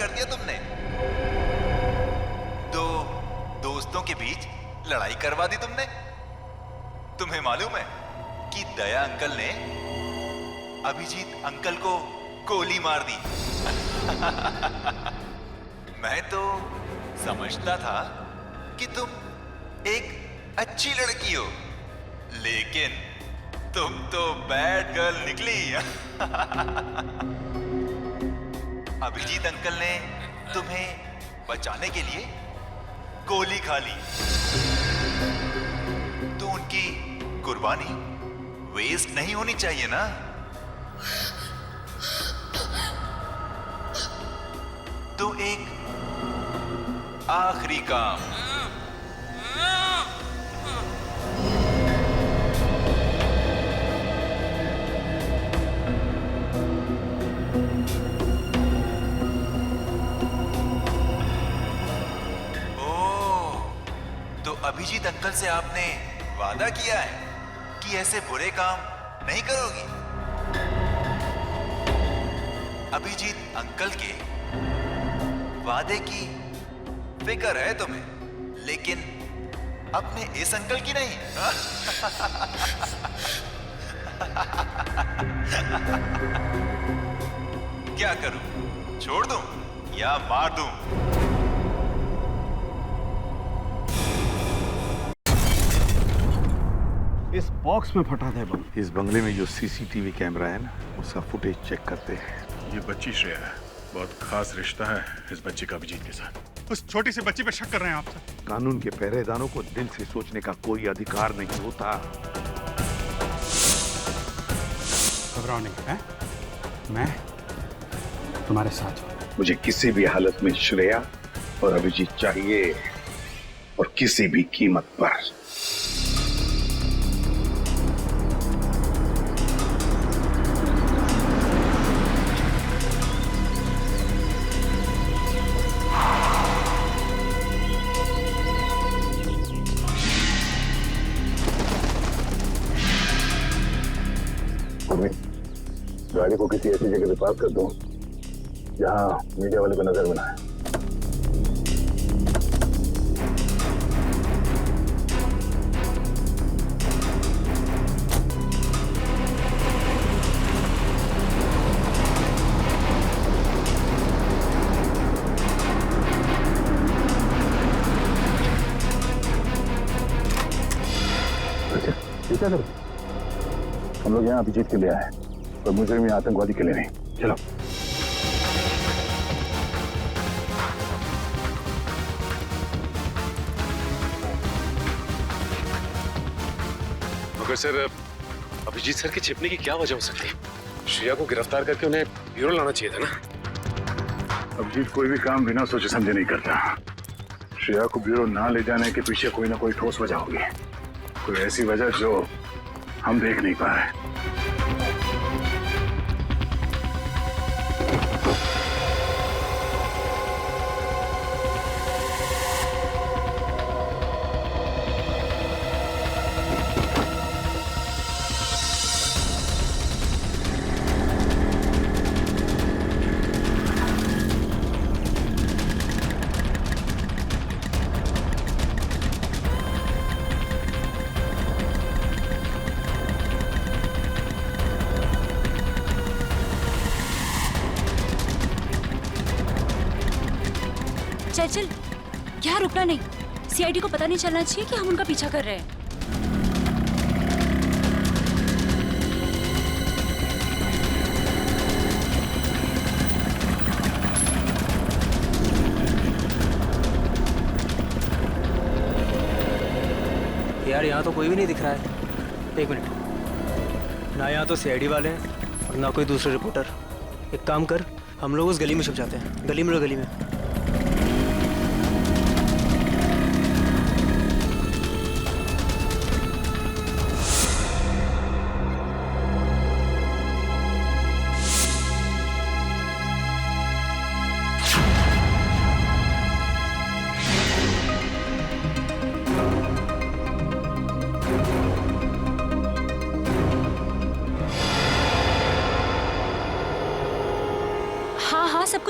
कर दिया तुमने। दो दोस्तों के बीच लड़ाई करवा दी तुमने। तुम्हें मालूम है कि दया अंकल ने अभिजीत अंकल को गोली मार दी। मैं तो समझता था कि तुम एक अच्छी लड़की हो, लेकिन तुम तो बैड गर्ल निकली। अभिजीत अंकल ने तुम्हें बचाने के लिए गोली खा ली, तो उनकी कुर्बानी वेस्ट नहीं होनी चाहिए ना। तो एक आखिरी काम, तो अभिजीत अंकल से आपने वादा किया है कि ऐसे बुरे काम नहीं करोगी। अभिजीत अंकल के वादे की फिक्र है तुम्हें, लेकिन अपने इस अंकल की नहीं। क्या करूं, छोड़ दूं या मार दूं? इस बॉक्स में फटा था बम। इस बंगले में जो सीसीटीवी कैमरा है ना, उसका फुटेज चेक करते हैं। ये बच्ची श्रेया है, बहुत खास रिश्ता है इस बच्चे का अभिजीत के साथ। उस छोटी सी बच्ची पे शक कर रहे हैं आप सर। कानून के पहरेदारों को दिल से सोचने का कोई अधिकार नहीं होता। घबराओ नहीं है, मैं तुम्हारे साथ हूं। मुझे किसी भी हालत में श्रेया और अभिजीत चाहिए, और किसी भी कीमत पर। गाड़ी को किसी ऐसी जगह पे पार्क कर दो जहां मीडिया वाले को नजर में ना आए। अच्छा, ये क्या कर? हम लोग यहाँ अभिजीत के लिए आए, और मुझे में आतंकवादी के लिए नहीं। चलो। मगर सर, अभिजीत सर के छिपने की क्या वजह हो सकती है? श्रेया को गिरफ्तार करके उन्हें ब्यूरो लाना चाहिए था ना। अभिजीत कोई भी काम बिना सोचे समझे नहीं करता। श्रेया को ब्यूरो ना ले जाने के पीछे कोई ना कोई ठोस वजह होगी, कोई ऐसी वजह जो हम देख नहीं पा रहे। चल चल, यहाँ रुकना नहीं। सीआईडी को पता नहीं चलना चाहिए कि हम उनका पीछा कर रहे हैं। यार यहाँ तो कोई भी नहीं दिख रहा है। एक मिनट, ना यहाँ तो सीआईडी वाले हैं और ना कोई दूसरे रिपोर्टर। एक काम कर, हम लोग उस गली में छुप जाते हैं। गली में, गली में।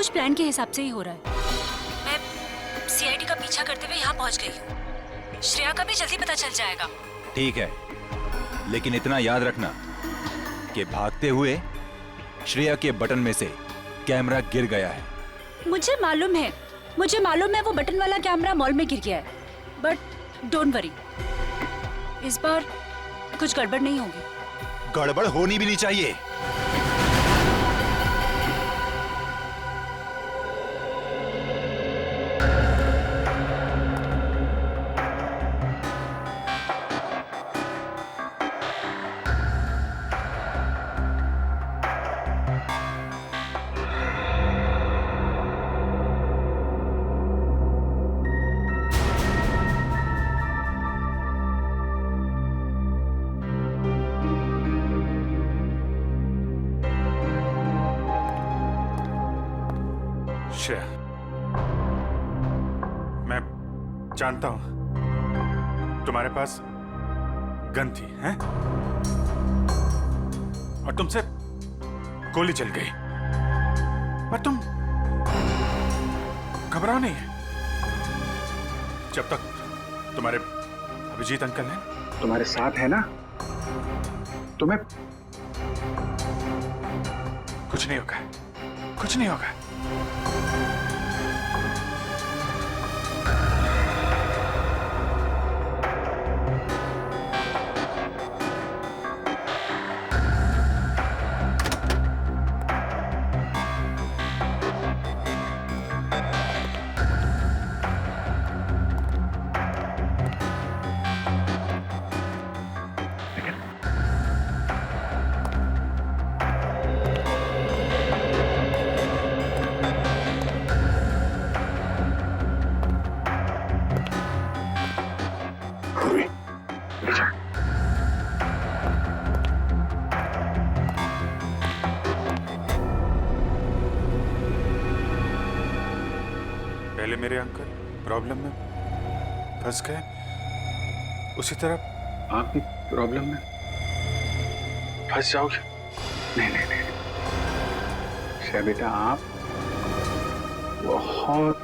कुछ प्लान के हिसाब से ही हो रहा है। मैं सीआईडी का पीछा करते हुए यहाँ पहुँच गई हूँ। श्रेया का भी जल्दी पता चल जाएगा। ठीक है, लेकिन इतना याद रखना कि भागते हुए श्रेया के बटन में से कैमरा गिर गया है। मुझे मालूम है वो बटन वाला कैमरा मॉल में गिर गया है, बट डोंट वरी, इस बार कुछ गड़बड़ नहीं होगी। गड़बड़ होनी भी नहीं चाहिए। श्रेया, मैं जानता हूं तुम्हारे पास गन थी, हैं? और तुमसे गोली चल गई, पर तुम घबराओ नहीं। जब तक तुम्हारे अभिजीत अंकल हैं तुम्हारे साथ है ना, तुम्हें कुछ नहीं होगा, कुछ नहीं होगा। पहले मेरे अंकल प्रॉब्लम में फंस गए, उसी तरह आप भी प्रॉब्लम में फंस जाओगे। नहीं नहीं नहीं श्रेया बेटा, आप बहुत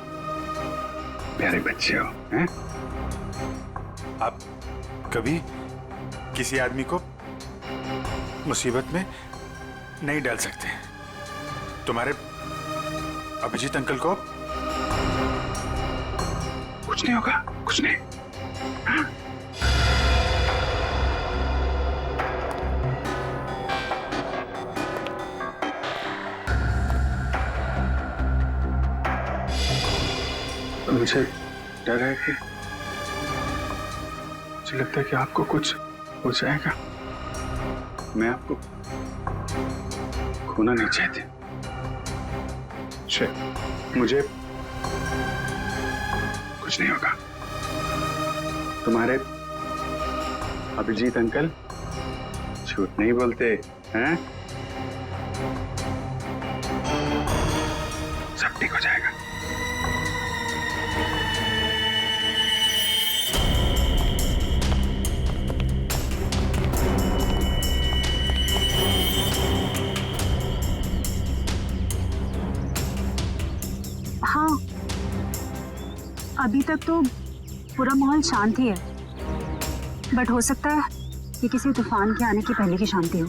प्यारे बच्चे हो, हैं? आप कभी किसी आदमी को मुसीबत में नहीं डाल सकते। तुम्हारे अभिजीत अंकल को कुछ नहीं होगा, कुछ नहीं। हाँ? मुझे डर है कि मुझे लगता है कि आपको कुछ हो जाएगा। मैं आपको खोना नहीं चाहती। मुझे कुछ नहीं होगा। तुम्हारे अभिजीत अंकल झूठ नहीं बोलते हैं। सब ठीक हो जाएगा। हाँ, अभी तक तो पूरा माहौल शांत ही है, बट हो सकता है कि किसी तूफान के आने की पहले की शांति हो।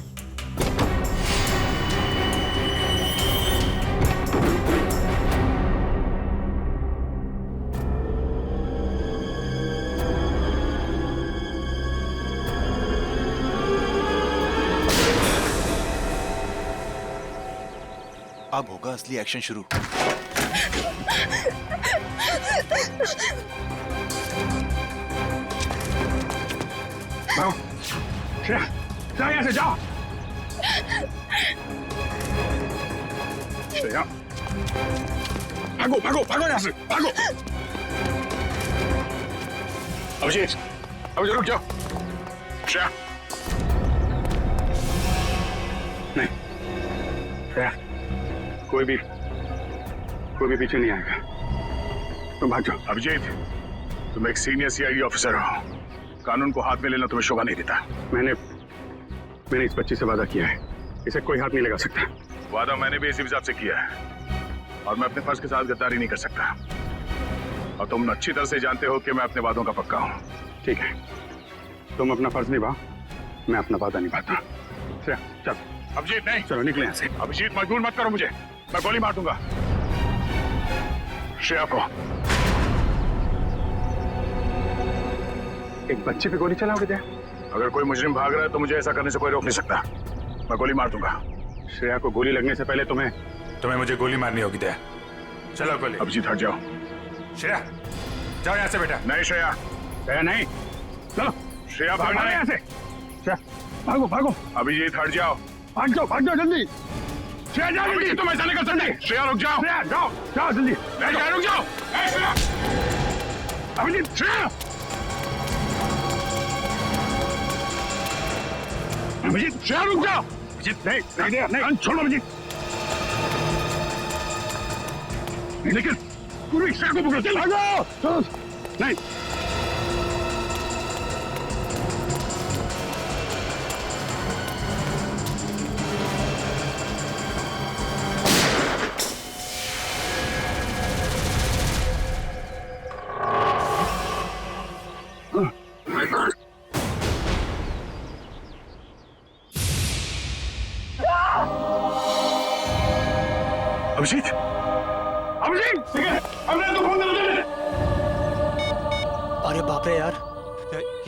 अब होगा असली एक्शन शुरू। श्रेया, यहाँ से जाओ। श्रेया, भागो भागो भागो यहाँ से, भागो। अभिजीत, अभिजीत रुक जाओ। श्रेया, नहीं श्रेया, कोई भी पीछे नहीं आएगा। तुम भाग जाओ। अभिजीत, तुम एक सीनियर सीआईडी ऑफिसर हो, कानून को हाथ में लेना तुम्हें शोभा नहीं देता। मैंने इस बच्ची से वादा किया है, इसे कोई हाथ नहीं लगा सकता। वादा मैंने भी इसी हिसाब से किया है। और मैं अपने फर्ज के साथ गद्दारी नहीं कर सकता। और तुम अच्छी तरह से जानते हो कि मैं अपने वादों का पक्का हूँ। ठीक है, तुम अपना फर्ज निभाओ, मैं अपना वादा निभाता हूँ। चल। अभिजीत नहीं, चलो निकले यहाँ से। अभिजीत मजबूर मत करो मुझे, मैं गोली मार दूंगा श्रेया को। एक बच्चे पे गोली चलाओगे क्या? अगर कोई मुजरिम भाग रहा है तो मुझे ऐसा करने से कोई रोक नहीं सकता। मैं गोली मार दूंगा। श्रेया को गोली लगने से पहले तुम्हें मुझे गोली मारनी होगी। दया, चलो गोली। अभिजीत हट जाओ। श्रेया जाओ यहाँ से बेटा। नहीं श्रेया, श्रेया नहीं, चलो। श्रेया भागना है यहाँ से। श्रेया भागो भागो। अभिजीत हट जाओ, भाग जाओ जल्दी। श्रेया जाओ जल्दी, तुम ऐसा नहीं कर सकते। श्रेया रुक जाओ। श्रेया जाओ जल्दी। रुक जाओ। अभिजीत, श्रेया। अभिजीत, श्रेया रुक जाओ। अभिजीत नहीं, छोड़ो अभिजीत। लेकिन पूरी श्रेया को पकड़ो। चलो नहीं। अभिजीत, हमने तो फोन कर। अरे बाप रे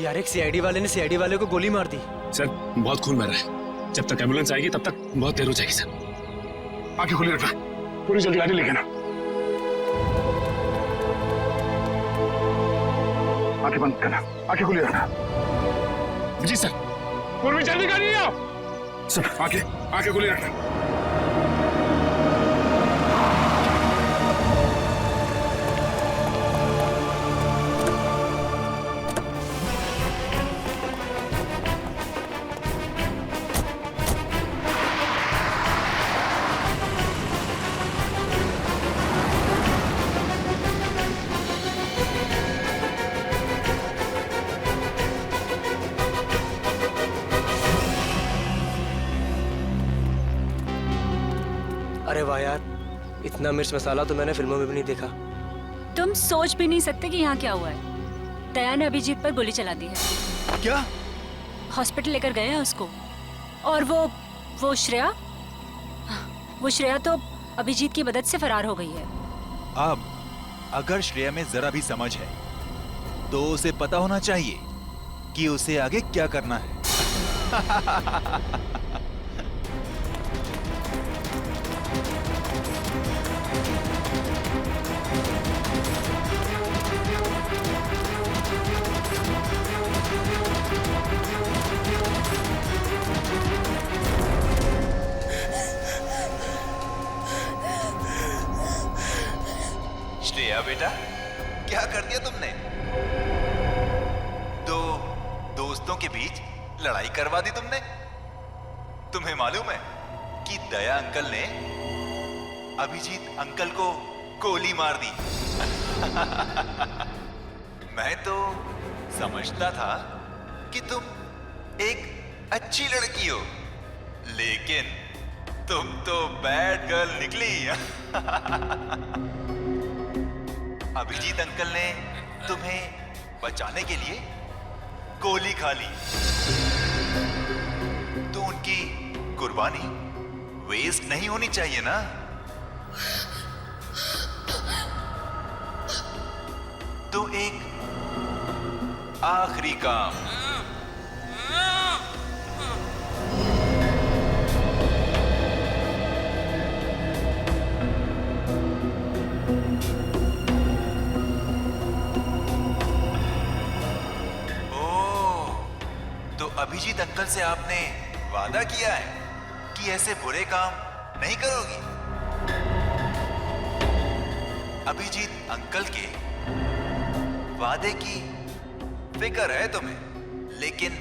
यार एक सीआईडी वाले ने सीआईडी वाले को गोली मार दी। सर बहुत खून बह रहा है, जब तक एम्बुलेंस आएगी तब तक बहुत देर हो जाएगी सर। आंखें खुली रखना, पूरी जल्दी गाड़ी लेके ना। आंखें बंद करना, आंखें खुली रखना। जी सर। पूर्वी जल्दी गाड़ी ले आओ। सर आंखें खुली रखना। अरे वाह यार, इतना मिर्च मसाला तो मैंने फिल्मों में भी नहीं देखा। तुम सोच भी नहीं सकते कि यहाँ क्या हुआ है। दया ने अभिजीत पर गोली चला दी है। क्या? हॉस्पिटल लेकर गए हैं उसको। और वो श्रेया तो अभिजीत की मदद से फरार हो गई है। अब अगर श्रेया में जरा भी समझ है तो उसे पता होना चाहिए कि उसे आगे क्या करना है। श्रेया बेटा, क्या कर दिया तुमने? दो दोस्तों के बीच लड़ाई करवा दी तुमने। तुम्हें मालूम है कि दया अंकल ने अभिजीत अंकल को गोली मार दी। मैं तो समझता था कि तुम एक अच्छी लड़की हो, लेकिन तुम तो बैड गर्ल निकली। अभिजीत अंकल ने तुम्हें बचाने के लिए गोली खा ली, तो उनकी कुर्बानी वेस्ट नहीं होनी चाहिए ना। तो एक आखिरी काम। अभिजीत अंकल से आपने वादा किया है कि ऐसे बुरे काम नहीं करोगी। अभिजीत अंकल के वादे की फिक्र है तुम्हें, लेकिन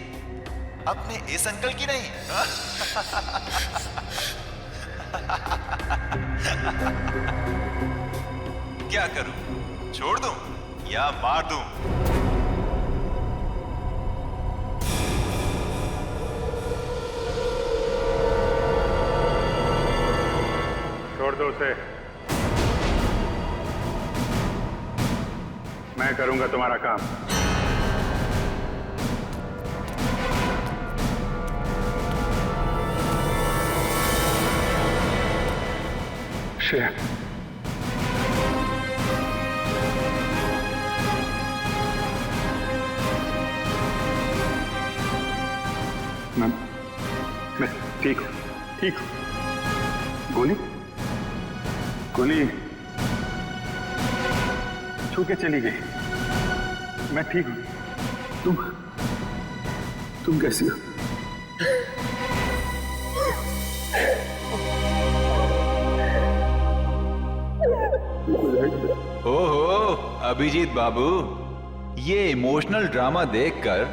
अपने इस अंकल की नहीं। क्या करूं? छोड़ दूं या मार दूं? छोड़ दो उसे। मैं करूंगा तुम्हारा काम। श्रेया, मैं ठीक हूँ, ठीक हूँ। गोली गोली छू के चली गई। मैं ठीक हूँ। तुम कैसी हो? ओहो अभिजीत बाबू, ये इमोशनल ड्रामा देखकर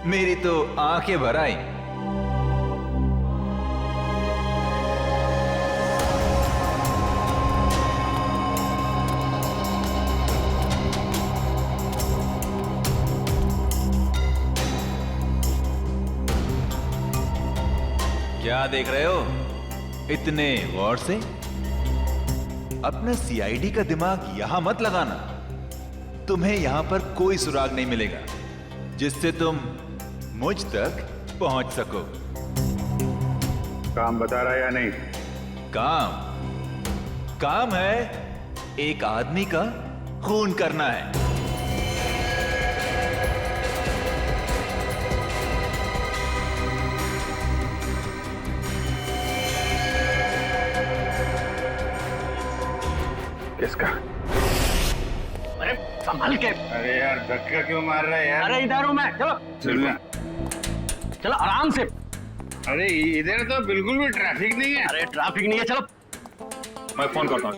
मेरी तो आंखें भर आई। क्या देख रहे हो इतने गौर से? अपना सीआईडी का दिमाग यहां मत लगाना। तुम्हें यहां पर कोई सुराग नहीं मिलेगा जिससे तुम मुझ तक पहुंच सको। काम बता रहा है या नहीं? काम है एक आदमी का खून करना है। किसका? अरे संभल के। अरे यार धक्का क्यों मार रहा है यार? अरे इधर हूँ मैं, चलो चलना। चलो आराम से। अरे इधर तो बिल्कुल भी ट्रैफिक नहीं है। अरे ट्रैफिक नहीं है, चलो। मैं फोन करता हूँ।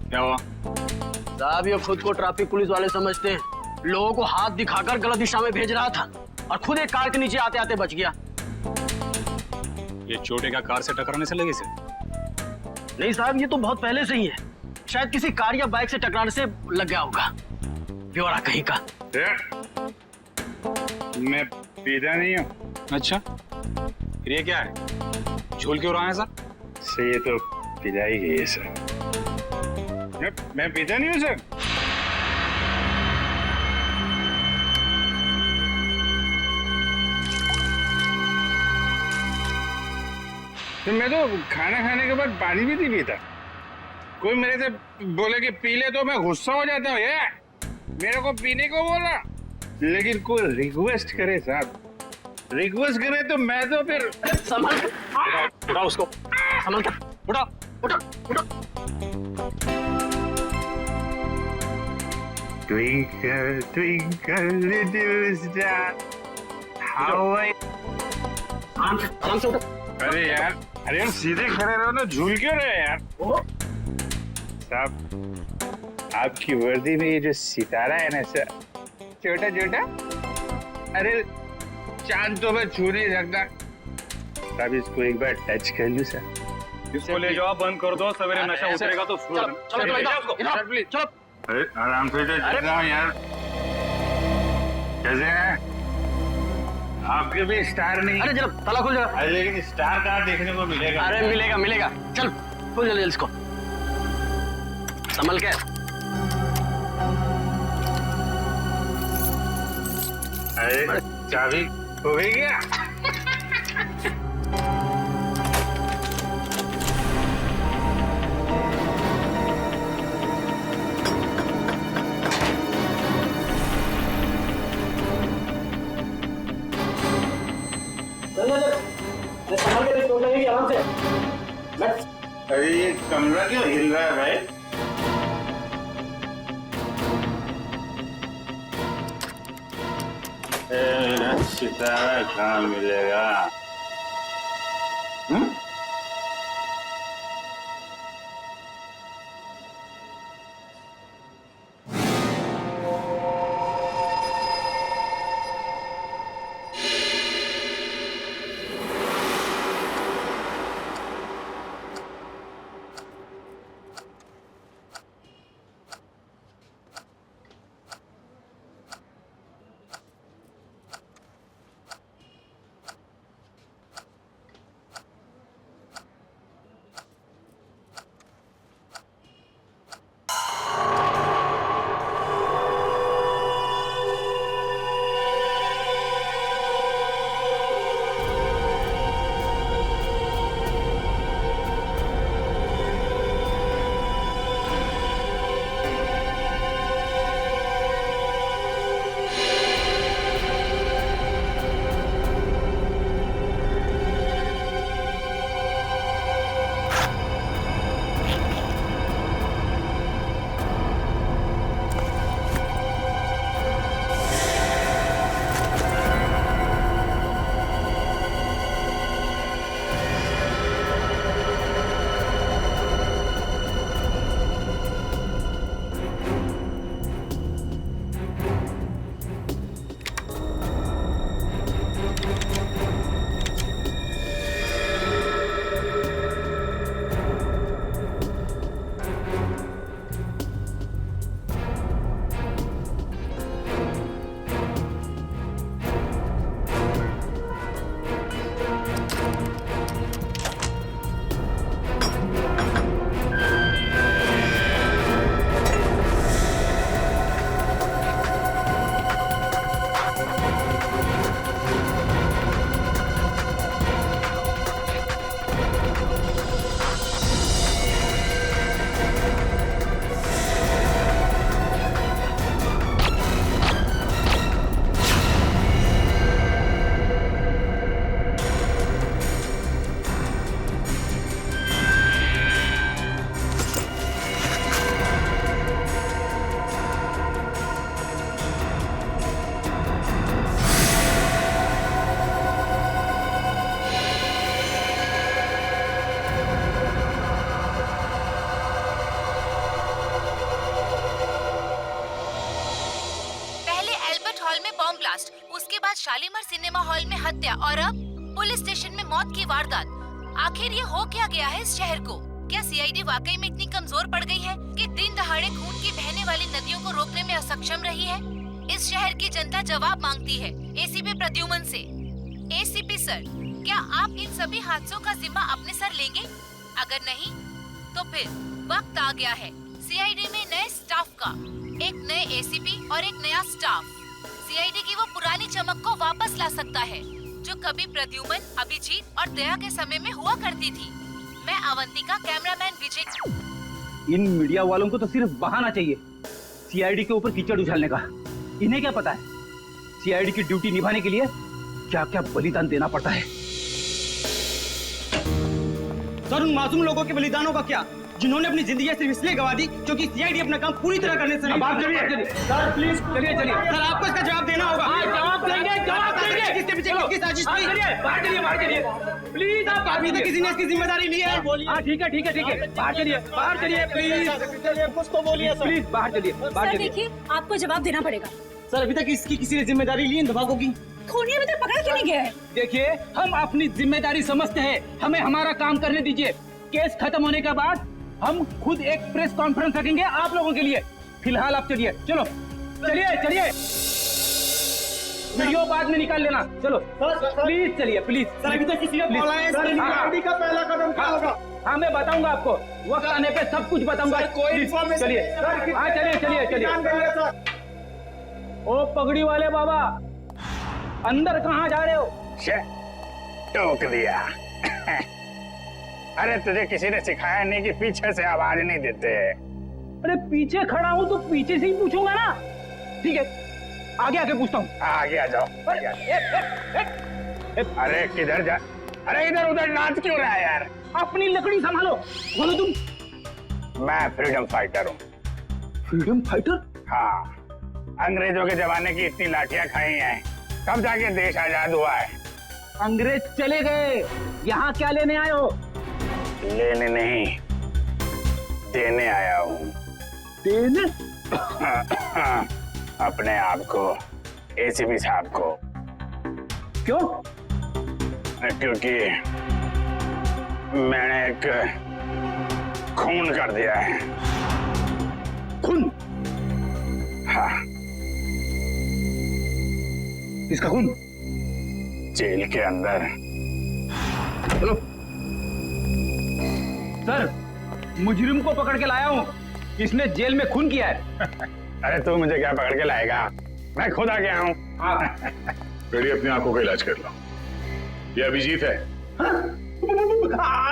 क्या हुआ? साहब ये खुद को ट्रैफिक पुलिस वाले समझते हैं। लोगों को हाथ दिखाकर गलत दिशा में भेज रहा था और खुद एक कार के नीचे आते आते बच गया। ये चोटे का कार से टकराने से लगी से? नहीं साहब, ये तो बहुत पहले से ही है। शायद किसी कार या बाइक से टकराने से लग गया होगा। ब्यौरा कहीं का। मैं पीता नहीं हूँ। अच्छा, फिर ये क्या है? झूल क्यों रहा है सर? से ये तो पिला ही गई है सर। मैं पीता नहीं हूँ सर। तो मैं तो खाना खाने के बाद पानी भी नहीं पीता। कोई मेरे से बोले कि पी ले तो मैं गुस्सा हो जाता हूँ। ये मेरे को पीने को बोला, लेकिन कोई रिक्वेस्ट करे साहब, रिक्वेस्ट करे तो मैं तो फिर संभल के। उठा उसको, संभल के। उठा उठा उठा। Twinkle, twinkle, little star, how I... आराम से उठो। अरे यार सीधे खड़े रहो ना, झूल क्यों रहे यार? साहब आपकी वर्दी में ये जो सितारा है ना सर, छोटा छोटा, अरे चांद तो मैं छू नहीं सकता। साहब इसको एक बार टच कर लूं सर? इसको ले जाओ, बंद कर दो। सवेरे नशा उतरेगा तो चलो चलो चलो। अरे आराम से तो चल रहा हूँ यार। कैसे हैं? आपके भी स्टार नहीं? अरे चलो, ताला खोल जरा। अरे लेकिन स्टार कहाँ देखने को मिलेगा? अरे मिलेगा मिलेगा। चल खोल जल्दी इसको, संभल के। अरे चाबी हो गई क्या? संभल के, चोट लगेगी, आराम से। अरे ये कमरा क्यों हिल रहा है भाई? सितारा कहाँ मिलेगा? शालीमार सिनेमा हॉल में हत्या और अब पुलिस स्टेशन में मौत की वारदात। आखिर ये हो क्या गया है इस शहर को? क्या सीआईडी वाकई में इतनी कमजोर पड़ गई है कि दिन दहाड़े खून की बहने वाली नदियों को रोकने में असक्षम रही है? इस शहर की जनता जवाब मांगती है एसीपी प्रद्युमन से। एसीपी सर, क्या आप इन सभी हादसों का जिम्मा अपने सर लेंगे? अगर नहीं तो फिर वक्त आ गया है सीआईडी में नए स्टाफ का, एक नए एसीपी और एक नया स्टाफ सीआईडी की वो पुरानी चमक को वापस ला सकता है जो कभी प्रद्युमन, अभिजीत और दया के समय में हुआ करती थी। मैं अवंतिका, कैमरामैन विजय। इन मीडिया वालों को तो सिर्फ बहाना चाहिए सीआईडी के ऊपर कीचड़ उछालने का। इन्हें क्या पता है सीआईडी की ड्यूटी निभाने के लिए क्या क्या बलिदान देना पड़ता है। सर, उन मासूम लोगों के बलिदानों का क्या, जिन्होंने अपनी जिंदगी सिर्फ इसलिए गंवा दी क्योंकि सीआईडी अपना काम पूरी तरह करने से नहीं। सर प्लीज चलिए सर, आपको इसका जवाब देना होगा। जवाब देंगे किसके पीछे किसकी साजिश थी? बाहर चलिए प्लीज। आप अभी तक किसी ने इसकी जिम्मेदारी ली है? हाँ ठीक है बाहर चलिए प्लीज। कुछ तो बोलिए प्लीज, बाहर चलिए। देखिए, आपको जवाब देना पड़ेगा। सर, अभी तक इसकी किसी ने जिम्मेदारी ली इन धमाकों की? खूनी अभी तक पकड़ क्यों नहीं गया है? देखिए, हम अपनी जिम्मेदारी समझते हैं, हमें हमारा काम करने दीजिए। केस खत्म होने के बाद हम खुद एक प्रेस कॉन्फ्रेंस रखेंगे आप लोगों के लिए। फिलहाल आप चलिए, चलिए वीडियो बाद में निकाल लेना। चलो प्लीज चलिए, प्लीज। सर, अभी तक किसी ने बोला है सीआईडी का पहला कदम क्या होगा? हाँ, मैं बताऊंगा आपको, वक्त आने पे सब कुछ बताऊंगा। कोई चलिए, हाँ चलिए। ओ पगड़ी वाले बाबा, अंदर कहाँ जा रहे हो? टोक दिया। अरे तुझे किसी ने सिखाया नहीं कि पीछे से आवाज नहीं देते? अरे पीछे खड़ा हूँ तो पीछे से ही पूछूंगा ना। ठीक है, आगे पूछता हूँ। आगे आ जाओ। अरे किधर जा? अरे इधर उधर नाच क्यों रहा है यार? अपनी लकड़ी संभालो। बोलो तुम। मैं फ्रीडम फाइटर हूँ। Freedom fighter? हाँ, अंग्रेजों के जमाने की इतनी लाठियां खाई हैं, तब जाके देश आजाद हुआ है। अंग्रेज चले गए, यहाँ क्या लेने आए हो? लेने नहीं, देने आया हूँ। देने? अपने आप को, एसीपी साहब को। क्यों? क्योंकि मैंने एक खून कर दिया है। खून? हाँ। किसका खून? जेल के अंदर। चलो सर, मुजरिम को पकड़ के लाया हूँ, इसने जेल में खून किया है। अरे तू मुझे क्या पकड़ के लाएगा, मैं खुद आ गया हूँ। बेटी, अपनी आंखों का इलाज कर लो। ये अभिजीत है।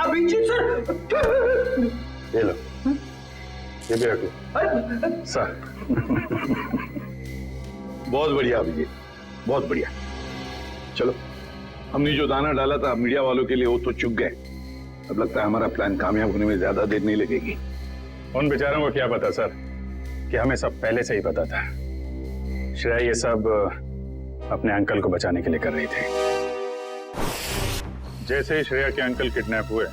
अभिजीत सर? ये लो, ये भी रखो सर। बहुत बढ़िया अभिजीत, बहुत बढ़िया। चलो, हमने जो दाना डाला था मीडिया वालों के लिए वो तो चुग गए। अब लगता है हमारा प्लान कामयाब होने में ज्यादा देर नहीं लगेगी। उन बेचारों को क्या पता सर कि हमें सब पहले से ही पता था। श्रेया ये सब अपने अंकल को बचाने के लिए कर रही थी। जैसे ही श्रेया के अंकल किडनैप हुए,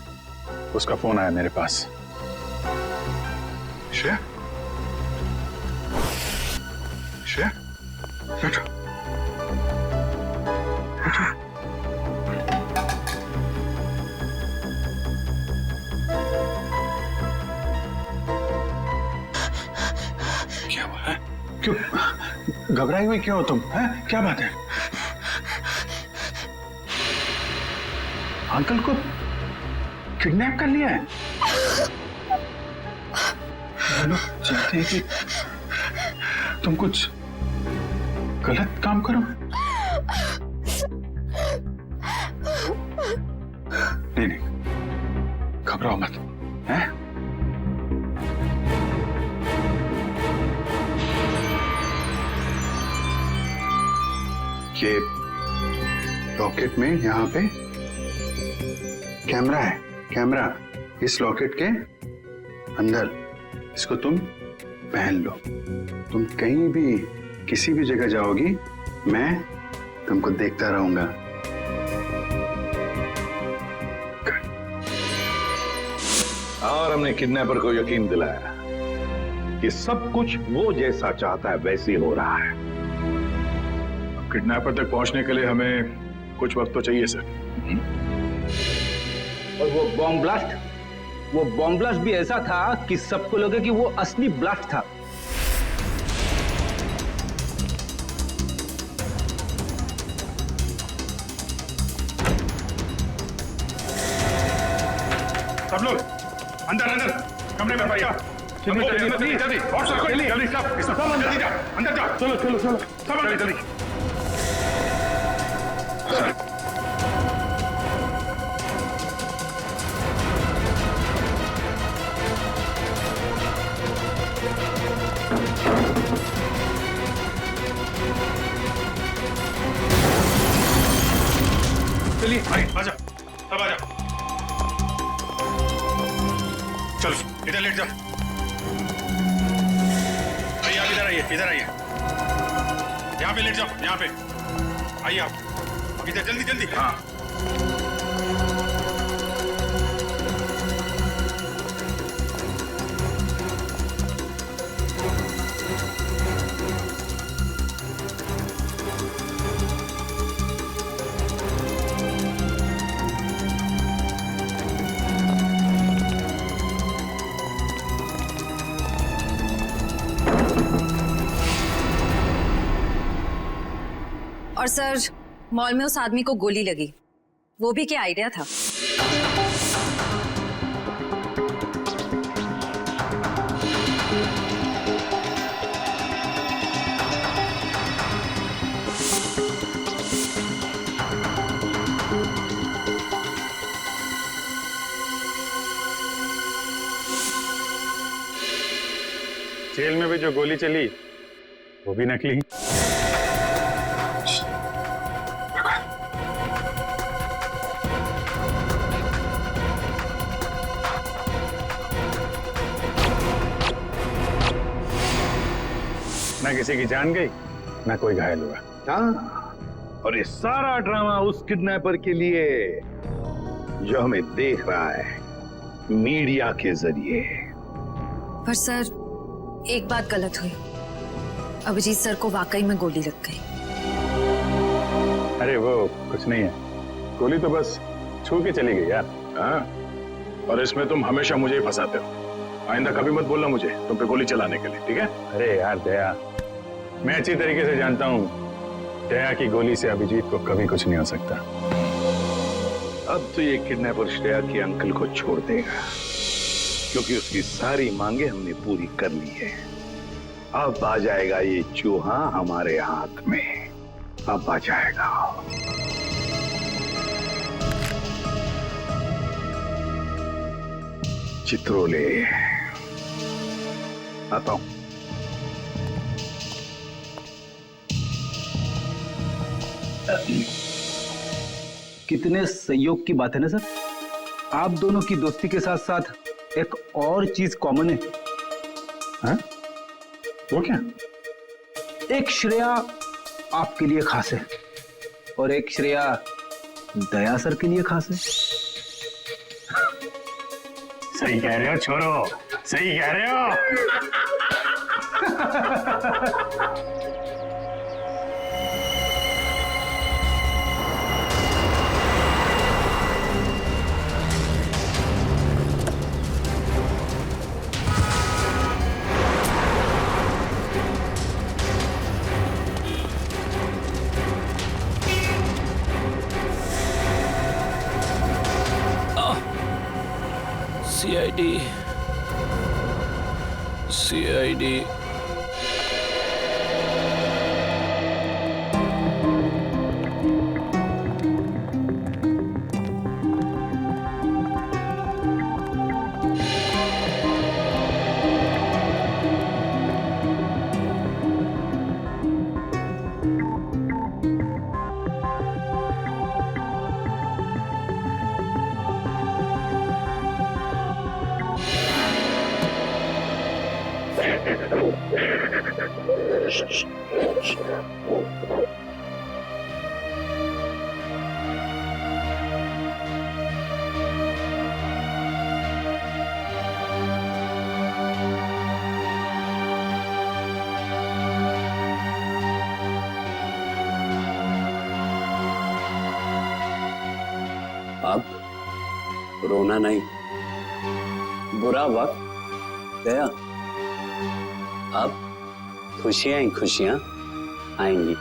उसका फोन आया मेरे पास। श्रेया, बैठो। क्या हुआ है? क्यों घबराई हुई क्यों हो तुम? है क्या बात है? अंकल को किडनैप कर लिया है? लोग चाहते हैं कि तुम कुछ गलत काम करो। नहीं, घबराओ मत, हैं? ये लॉकेट में यहाँ पे कैमरा है। कैमरा इस लॉकेट के अंदर, इसको तुम पहन लो। तुम कहीं भी किसी भी जगह जाओगी, मैं तुमको देखता रहूंगा। और हमने किडनैपर को यकीन दिलाया कि सब कुछ वो जैसा चाहता है वैसे ही हो रहा है। किडनैपर तक पहुंचने के लिए हमें कुछ वक्त तो चाहिए सर। और वो बॉम्ब ब्लास्ट भी ऐसा था कि सबको लगे कि वो असली ब्लास्ट था। सब लोग अंदर अंदर कमरे में भैया जल्दी जल्दी जल्दी सब अंदर जा, अंदर जा। चलो चलो चलो सब अंदर जल्दी। चलिए आजा, सब आजा। चलो इधर लेट जाओ। आइए आप इधर आइए, इधर आइए, यहाँ पे लेट जाओ, यहाँ पे आइए आप इधर जल्दी जल्दी। हाँ और सर, मॉल में उस आदमी को गोली लगी, वो भी क्या आइडिया था? जेल में भी जो गोली चली वो भी नकली। ना किसी की जान गई, ना कोई घायल हुआ। हाँ, और ये सारा ड्रामा उस किडनैपर के लिए जो हमें देख रहा है मीडिया के जरिए। पर सर, एक बात गलत हुई, अभिजीत सर को वाकई में गोली लग गई। अरे वो कुछ नहीं है, गोली तो बस छू के चली गई यार। हाँ, और इसमें तुम हमेशा मुझे ही फंसाते हो। आइंदा कभी मत बोलना मुझे तुम पे गोली चलाने के लिए, ठीक है? अरे यार दया, मैं अच्छी तरीके से जानता हूँ दया की गोली से अभिजीत को कभी कुछ नहीं हो सकता। अब तो ये किडनैपर श्रेया के अंकल को छोड़ देगा, क्योंकि उसकी सारी मांगे हमने पूरी कर ली है। अब आ जाएगा ये चूहा हमारे हाथ में, अब आ जाएगा। चित्रोले, आता हूं। कितने सहयोग की बात है ना सर। आप दोनों की दोस्ती के साथ साथ एक और चीज कॉमन है। हाँ? वो क्या? एक श्रेया आपके लिए खास है और एक श्रेया दया सर के लिए खास है। सही कह रहे हो छोरो, सही कह रहे हो। सीआईडी रोना नहीं, बुरा वक्त गया, अब खुशियां ही खुशियां आएंगी।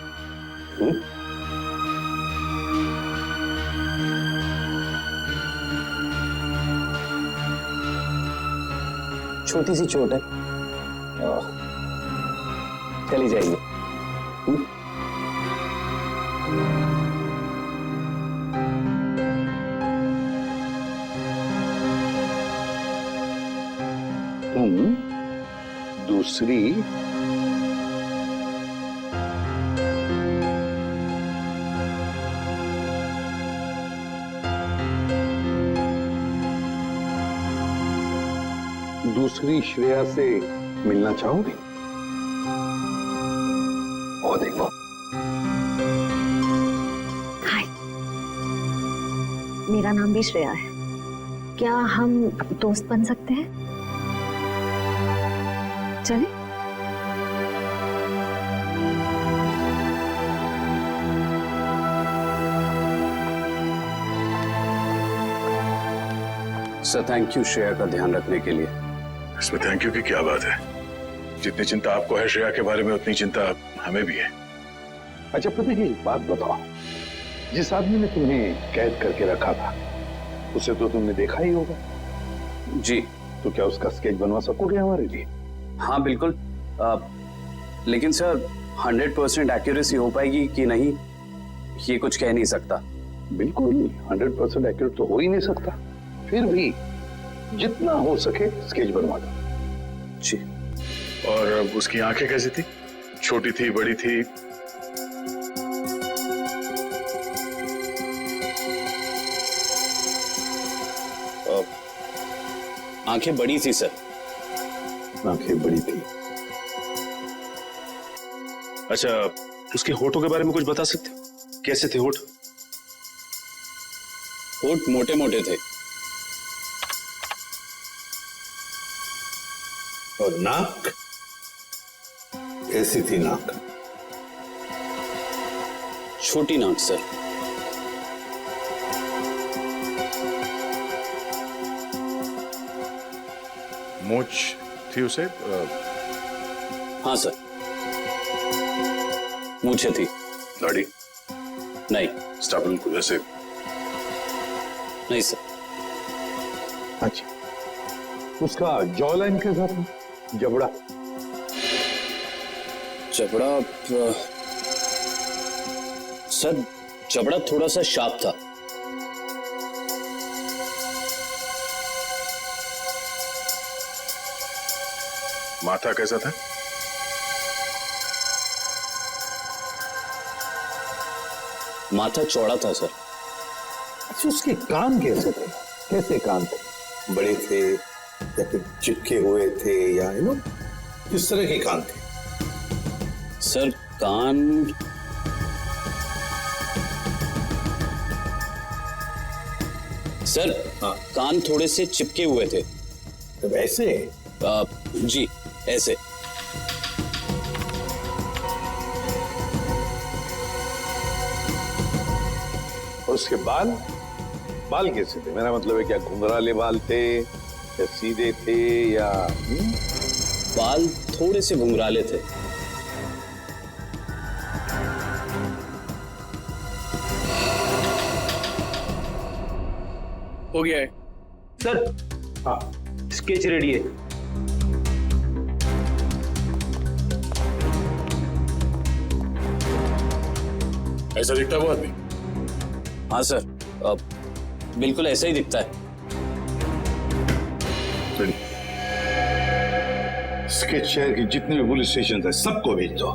छोटी सी चोट है, चली जाएगी। तुम दूसरी दूसरी श्रेया से मिलना चाहोगे? ओ देखो। हाय, मेरा नाम भी श्रेया है। क्या हम दोस्त बन सकते हैं? चलें? सर थैंक यू श्रेया का ध्यान रखने के लिए। इसमें थैंक यू की क्या बात है? जितनी चिंता आपको है श्रेया के बारे में, उतनी चिंता हमें भी है। अच्छा प्रतीक, एक बात बताओ, जिस आदमी ने तुम्हें कैद करके रखा था उसे तो तुमने देखा ही होगा। जी। तो क्या उसका स्केच बनवा सकोगे हमारे लिए? हाँ बिल्कुल, लेकिन सर 100% एक्यूरेसी हो पाएगी कि नहीं ये कुछ कह नहीं सकता। बिल्कुल 100% एक्यूरेट तो हो ही नहीं सकता, फिर भी जितना हो सके स्केच बनवा दो। जी। और उसकी आंखें कैसी थी? छोटी थी, बड़ी थी? आंखें बड़ी थी सर। आंखें बड़ी थी। अच्छा, उसके होठों के बारे में कुछ बता सकते हो? कैसे थे होठ? होठ मोटे मोटे थे। और नाक कैसी थी? नाक छोटी नाक सर। मूंछ थी उसे? हाँ सर, मूंछें थी। दाढ़ी? नहीं। स्टाबल को जैसे? नहीं सर। अच्छा, उसका जॉ लाइन कैसा था? जबड़ा? जबड़ा सर, जबड़ा थोड़ा सा शार्प था। माथा कैसा था? माथा चौड़ा था सर। अच्छा, उसके कान कैसे थे? कैसे कान थे? बड़े थे या फिर चिपके हुए थे, या यू नो किस तरह के कान थे? सर कान सर हाँ, कान थोड़े से चिपके हुए थे। वैसे? जी ऐसे। और उसके बाल? बाल कैसे थे? मेरा मतलब है क्या घुंघराले बाल थे या सीधे थे या? बाल थोड़े से घुंघराले थे। हो गया है सर। हाँ, स्केच रेडी है। ऐसा दिखता है वो आदमी? हाँ सर, बिल्कुल ऐसा ही दिखता है। स्केच शहर के जितने भी पुलिस स्टेशन है सबको भेज दो।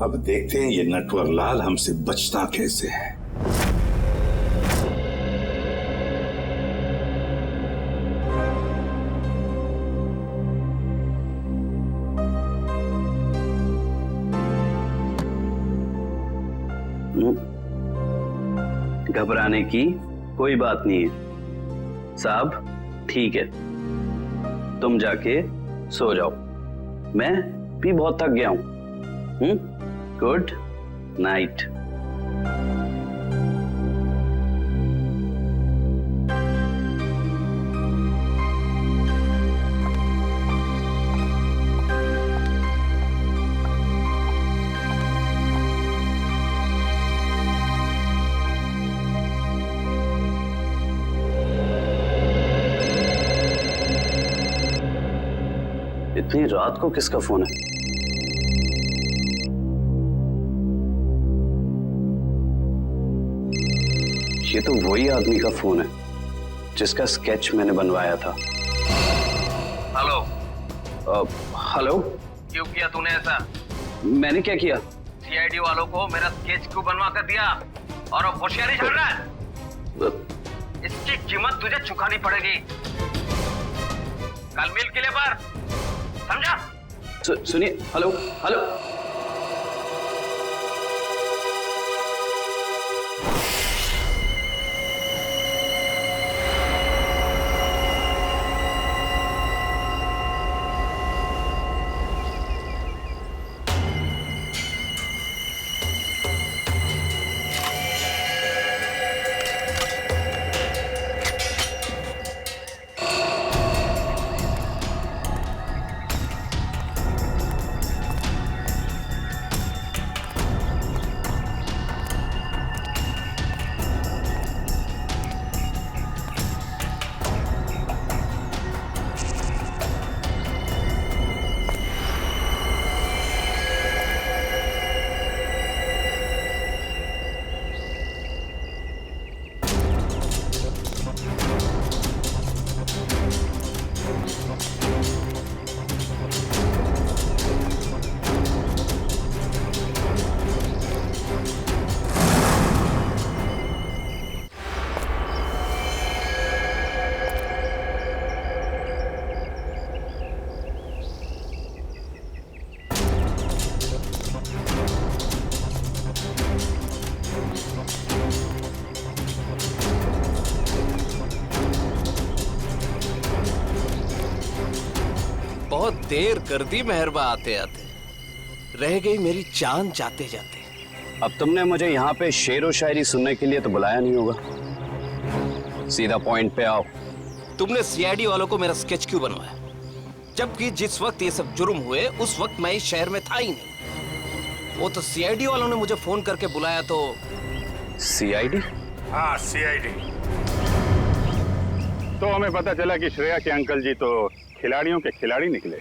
अब देखते हैं ये नटवर लाल हमसे बचता कैसे है। घबराने की कोई बात नहीं है साहब, ठीक है, तुम जाके सो जाओ, मैं भी बहुत थक गया हूं। Good night. इतनी रात को किसका फोन है? ये तो वही आदमी का फोन है जिसका स्केच मैंने बनवाया था। हेलो। हेलो। क्यों किया तूने ऐसा? मैंने क्या किया? सीआईडी वालों को मेरा स्केच क्यों बनवा कर दिया? और अब होशियारी चल रहा है? इसकी कीमत तुझे चुकानी पड़ेगी। कल मिल किले पर, समझा? सुनिए। Hello hello. बहुत देर कर दी मेहरबा आते आते, रह गई मेरी जान जाते जाते। अब तुमने मुझे यहाँ पे शेर व शायरी सुनने के लिए तो बुलाया नहीं होगा। सीधा पॉइंट पे आओ। तुमने सीआईडी वालों को मेरा स्केच क्यों बनवाया? जबकि जिस वक्त ये सब जुर्म हुए उस वक्त मैं इस शहर में था ही नहीं। वो तो सीआईडी वालों ने मुझे फोन करके बुलाया तो। सीआईडी? हाँ सीआईडी। तो हमें पता चला कि श्रेया के अंकल जी तो खिलाड़ियों के खिलाड़ी निकले।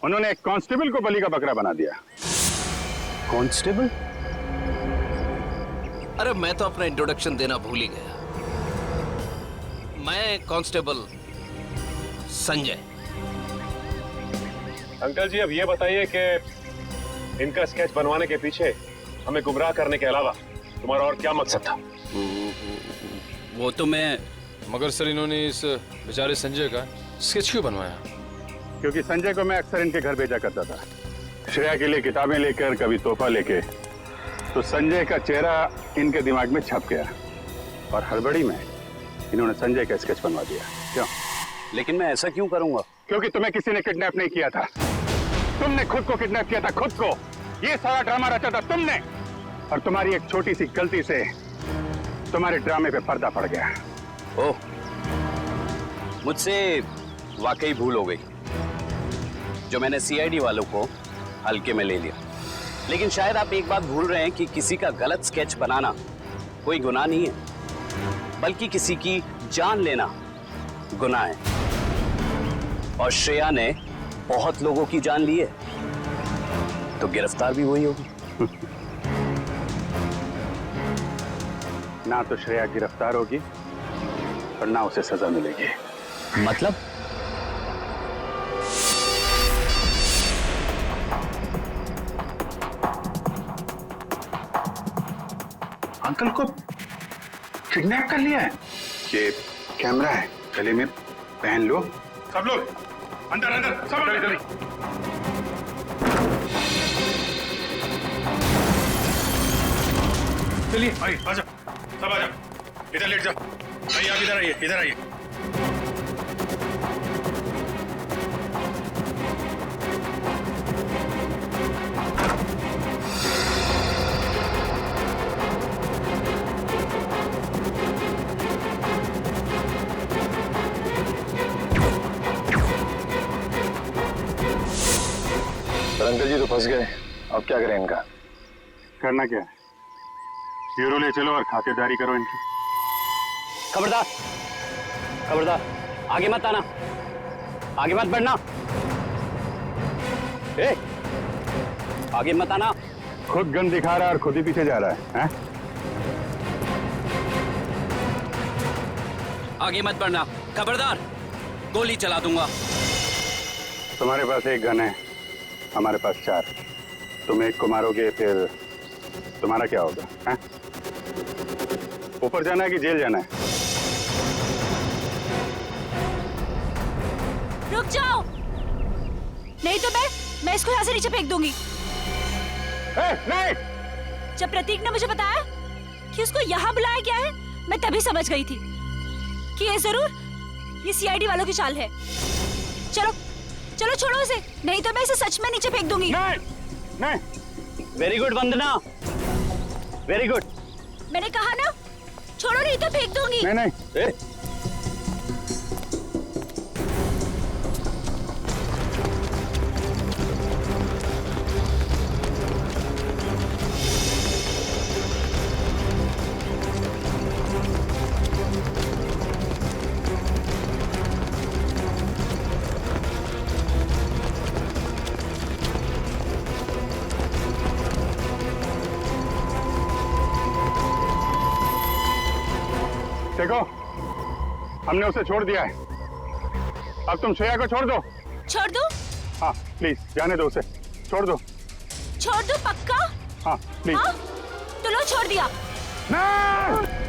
उन्होंने एक कांस्टेबल को बलि का बकरा बना दिया। कांस्टेबल? अरे मैं तो अपना इंट्रोडक्शन देना भूल ही गया। मैं कांस्टेबल संजय। अंकल जी अब ये बताइए कि इनका स्केच बनवाने के पीछे हमें गुमराह करने के अलावा तुम्हारा और क्या मकसद था? वो तो मैं, मगर सर इन्होंने इस बेचारे संजय का स्केच क्यों बनवाया? क्योंकि संजय को मैं अक्सर इनके घर भेजा करता था, श्रेया के लिए किताबें लेकर, कभी तोहफा लेके। तो संजय का चेहरा इनके दिमाग में छप गया और हड़बड़ी में इन्होंने संजय का स्केच बनवा दिया। क्यों? लेकिन मैं ऐसा क्यों करूंगा? क्योंकि तुम्हें किसी ने किडनैप नहीं किया था, तुमने खुद को किडनैप किया था, खुद को। ये सारा ड्रामा रचा था तुमने, और तुम्हारी एक छोटी सी गलती से तुम्हारे ड्रामे पे पर्दा पड़ गया। ओह, मुझसे वाकई भूल हो गई जो मैंने सीआईडी वालों को हल्के में ले लिया। लेकिन शायद आप एक बात भूल रहे हैं कि किसी का गलत स्केच बनाना कोई गुनाह नहीं है, बल्कि किसी की जान लेना गुनाह है। और श्रेया ने बहुत लोगों की जान ली है, तो गिरफ्तार भी वही होगी। ना तो श्रेया गिरफ्तार होगी और ना उसे सजा मिलेगी। मतलब? अंकल को किडनैप कर लिया है। ये कैमरा है, गले में पहन लो। सब लोग अंदर अंदर, सब जल्दी जल्दी। चलिए भाई, आ जाओ, सब आ जाओ, इधर लेट जाओ। भाई आप इधर आइए, इधर आइए। अंकल जी तो फंस गए, अब क्या करें इनका? करना क्या है, ब्यूरो ले चलो और खातेदारी करो इनकी। खबरदार, खबरदार, आगे मत आना, आगे मत बढ़ना। ए, आगे मत आना। खुद गन दिखा रहा है और खुद ही पीछे जा रहा है, हैं? आगे मत बढ़ना, खबरदार, गोली चला दूंगा। तुम्हारे पास एक गन है, हमारे पास 4। तुम एक को मारोगे फिर तुम्हारा क्या होगा, हैं? ऊपर जाना है कि जेल जाना है? रुक जाओ, नहीं तो मैं इसको यहाँ से नीचे फेंक दूंगी। नहीं! जब प्रतीक ने मुझे बताया कि उसको यहाँ बुलाया गया है, मैं तभी समझ गई थी कि ये जरूर ये सीआईडी वालों की चाल है। चलो चलो छोड़ो उसे, नहीं तो मैं इसे सच में नीचे फेंक दूंगी। नहीं। वेरी गुड वंदना, वेरी गुड। मैंने कहा ना, छोड़ो नहीं तो फेंक दूंगी। नहीं। देखो, हमने उसे छोड़ दिया है, अब तुम श्रेया को छोड़ दो। छोड़ दो? हाँ प्लीज, जाने दो उसे, छोड़ दो। छोड़ दो पक्का? हाँ प्लीज। हाँ? तो लो, छोड़ दिया। नहीं!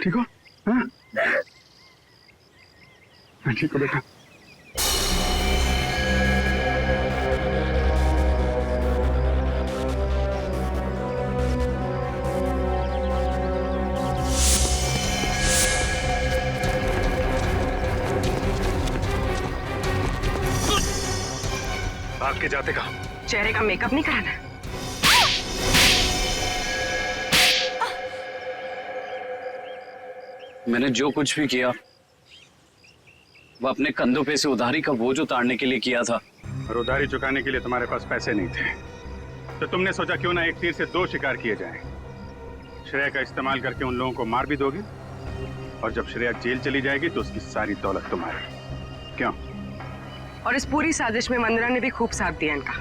ठीक हो? हाँ? मैं ठीक हूँ बेटा। भाग के जाते कहाँ? चेहरे का मेकअप नहीं कराना? मैंने जो कुछ भी किया वो अपने कंधों पे से उधारी का बोझ उतारने के लिए किया था। और उधारी चुकाने के लिए तुम्हारे पास पैसे नहीं थे, तो तुमने सोचा क्यों ना एक तीर से 2 शिकार किए जाएं। श्रेया का इस्तेमाल करके उन लोगों को मार भी दोगे, और जब श्रेया जेल चली जाएगी तो उसकी सारी दौलत तुम्हारी। क्यों? और इस पूरी साजिश में वंदना ने भी खूब साथ दिया इनका।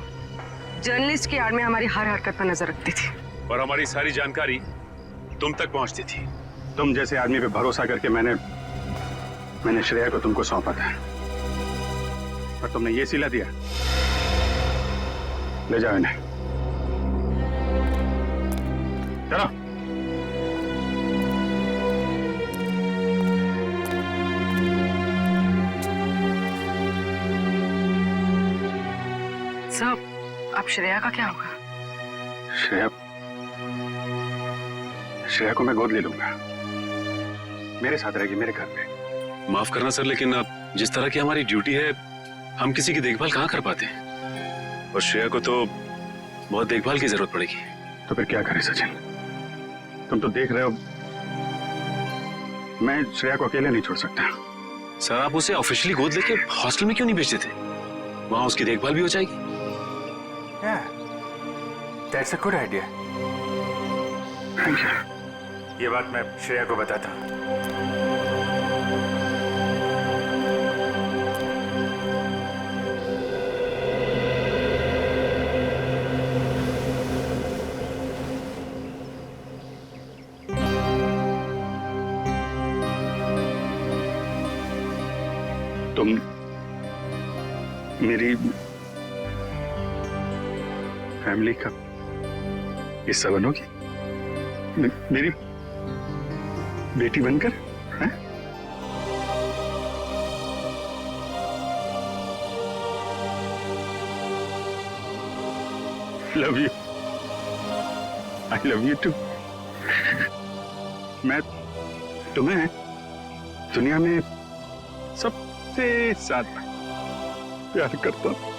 जर्नलिस्ट की आड़ में हमारी हर हरकत पर नजर रखती थी और हमारी सारी जानकारी तुम तक पहुंचती थी। तुम जैसे आदमी पे भरोसा करके मैंने श्रेया को तुमको सौंपा था, और तुमने ये सिला दिया। ले जाओ इन्हें, चलो। सब, अब श्रेया का क्या होगा? श्रेया को मैं गोद ले लूंगा, मेरे साथ रहेगी, मेरे घर पे। माफ करना सर, लेकिन अब जिस तरह की हमारी ड्यूटी है, हम किसी की देखभाल कहाँ कर पाते हैं, और श्रेया को तो बहुत देखभाल की जरूरत पड़ेगी। तो फिर क्या करें सचिन? तुम तो देख रहे हो, मैं श्रेया को अकेले नहीं छोड़ सकता। सर, आप उसे ऑफिशियली गोद लेके हॉस्टल में क्यों नहीं भेजते थे? वहां उसकी देखभाल भी हो जाएगी। That's a good idea. Thank you. ये बात मैं श्रेया को बताता हूँ। तुम मेरी फैमिली का हिस्सा बनोगी, मेरी बेटी बनकर, हैं? Love you, I love you too. मैं तुम्हें दुनिया में सबसे ज्यादा प्यार करता हूं।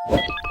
है।